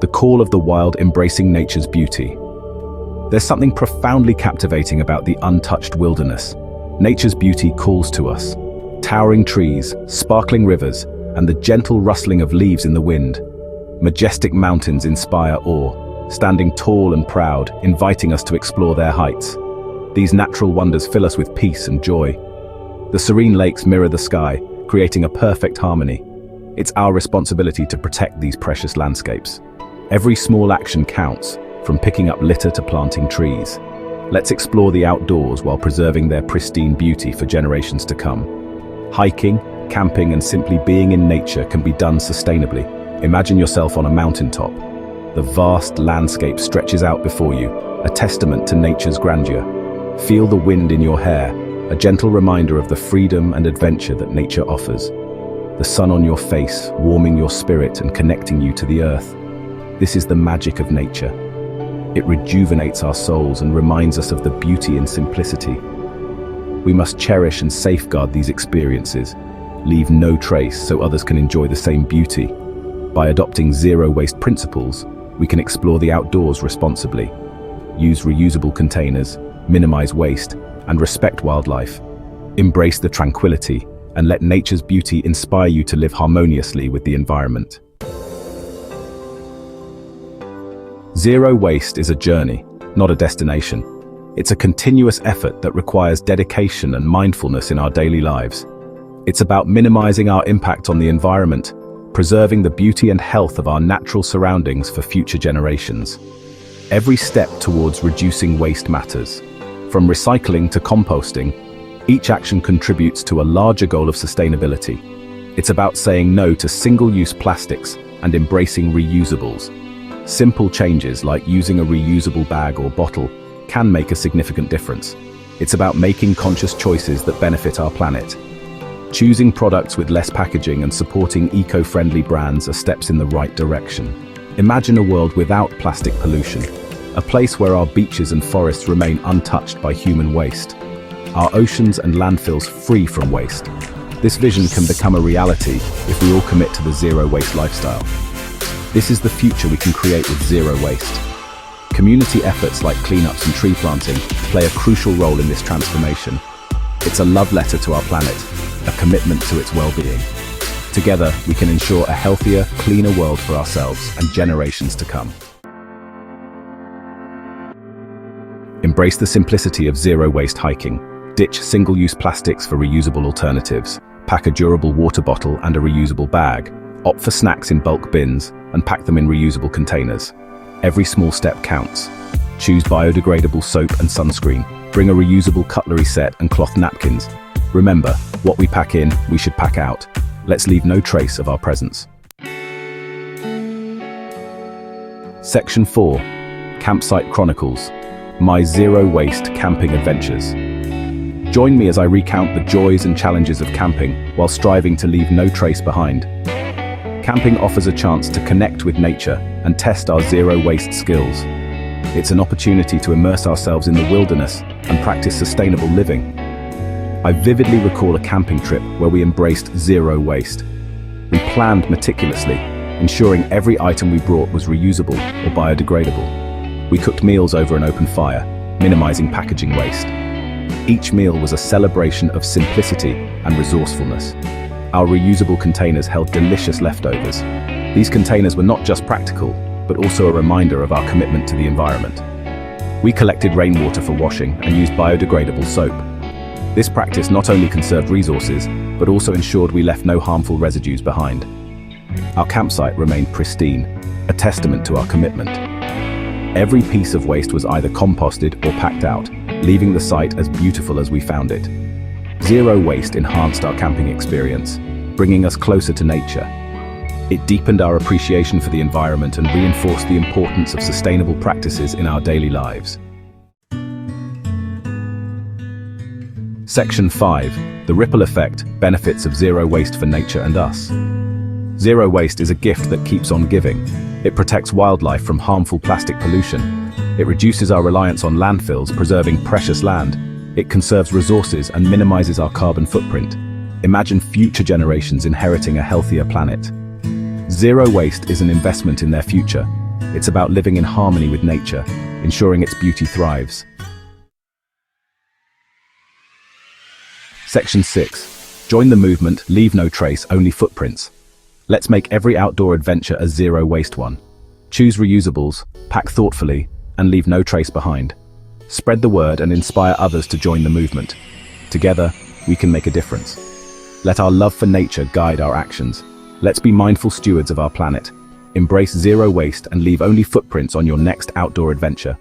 the call of the wild embracing nature's beauty. There's something profoundly captivating about the untouched wilderness. Nature's beauty calls to us. Towering trees, sparkling rivers, and the gentle rustling of leaves in the wind. Majestic mountains inspire awe, standing tall and proud, inviting us to explore their heights. These natural wonders fill us with peace and joy. The serene lakes mirror the sky, creating a perfect harmony. It's our responsibility to protect these precious landscapes. Every small action counts, from picking up litter to planting trees. Let's explore the outdoors while preserving their pristine beauty for generations to come. Hiking, camping, and simply being in nature can be done sustainably. Imagine yourself on a mountaintop. The vast landscape stretches out before you, a testament to nature's grandeur. Feel the wind in your hair, a gentle reminder of the freedom and adventure that nature offers. The sun on your face, warming your spirit and connecting you to the earth. This is the magic of nature. It rejuvenates our souls and reminds us of the beauty in simplicity. We must cherish and safeguard these experiences, leave no trace so others can enjoy the same beauty. By adopting zero-waste principles, we can explore the outdoors responsibly, use reusable containers, minimize waste, and respect wildlife. Embrace the tranquility and let nature's beauty inspire you to live harmoniously with the environment. Zero waste is a journey, not a destination. It's a continuous effort that requires dedication and mindfulness in our daily lives. It's about minimizing our impact on the environment, preserving the beauty and health of our natural surroundings for future generations. Every step towards reducing waste matters. From recycling to composting, each action contributes to a larger goal of sustainability. It's about saying no to single-use plastics and embracing reusables. Simple changes like using a reusable bag or bottle can make a significant difference. It's about making conscious choices that benefit our planet. Choosing products with less packaging and supporting eco-friendly brands are steps in the right direction. Imagine a world without plastic pollution, a place where our beaches and forests remain untouched by human waste, our oceans and landfills free from waste. This vision can become a reality if we all commit to the zero-waste lifestyle. This is the future we can create with zero waste. Community efforts like cleanups and tree planting play a crucial role in this transformation. It's a love letter to our planet, a commitment to its well-being. Together, we can ensure a healthier, cleaner world for ourselves and generations to come. Embrace the simplicity of zero-waste hiking. Ditch single-use plastics for reusable alternatives. Pack a durable water bottle and a reusable bag. Opt for snacks in bulk bins and pack them in reusable containers. Every small step counts. Choose biodegradable soap and sunscreen. Bring a reusable cutlery set and cloth napkins. Remember, what we pack in, we should pack out. Let's leave no trace of our presence. Section 4. Campsite Chronicles. My zero-waste camping adventures. Join me as I recount the joys and challenges of camping while striving to leave no trace behind. Camping offers a chance to connect with nature and test our zero-waste skills. It's an opportunity to immerse ourselves in the wilderness and practice sustainable living. I vividly recall a camping trip where we embraced zero waste. We planned meticulously, ensuring every item we brought was reusable or biodegradable. We cooked meals over an open fire, minimizing packaging waste. Each meal was a celebration of simplicity and resourcefulness. Our reusable containers held delicious leftovers. These containers were not just practical, but also a reminder of our commitment to the environment. We collected rainwater for washing and used biodegradable soap. This practice not only conserved resources, but also ensured we left no harmful residues behind. Our campsite remained pristine, a testament to our commitment. Every piece of waste was either composted or packed out, leaving the site as beautiful as we found it. Zero waste enhanced our camping experience, bringing us closer to nature. It deepened our appreciation for the environment and reinforced the importance of sustainable practices in our daily lives. Section 5. The Ripple Effect, Benefits of Zero Waste for Nature and Us. Zero waste is a gift that keeps on giving. It protects wildlife from harmful plastic pollution. It reduces our reliance on landfills, preserving precious land. It conserves resources and minimizes our carbon footprint. Imagine future generations inheriting a healthier planet. Zero waste is an investment in their future, It's about living in harmony with nature, ensuring its beauty thrives. Section 6. Join the movement, leave no trace, only footprints. Let's make every outdoor adventure a zero-waste one. Choose reusables, pack thoughtfully, and leave no trace behind. Spread the word and inspire others to join the movement. Together, we can make a difference. Let our love for nature guide our actions. Let's be mindful stewards of our planet. Embrace zero waste and leave only footprints on your next outdoor adventure.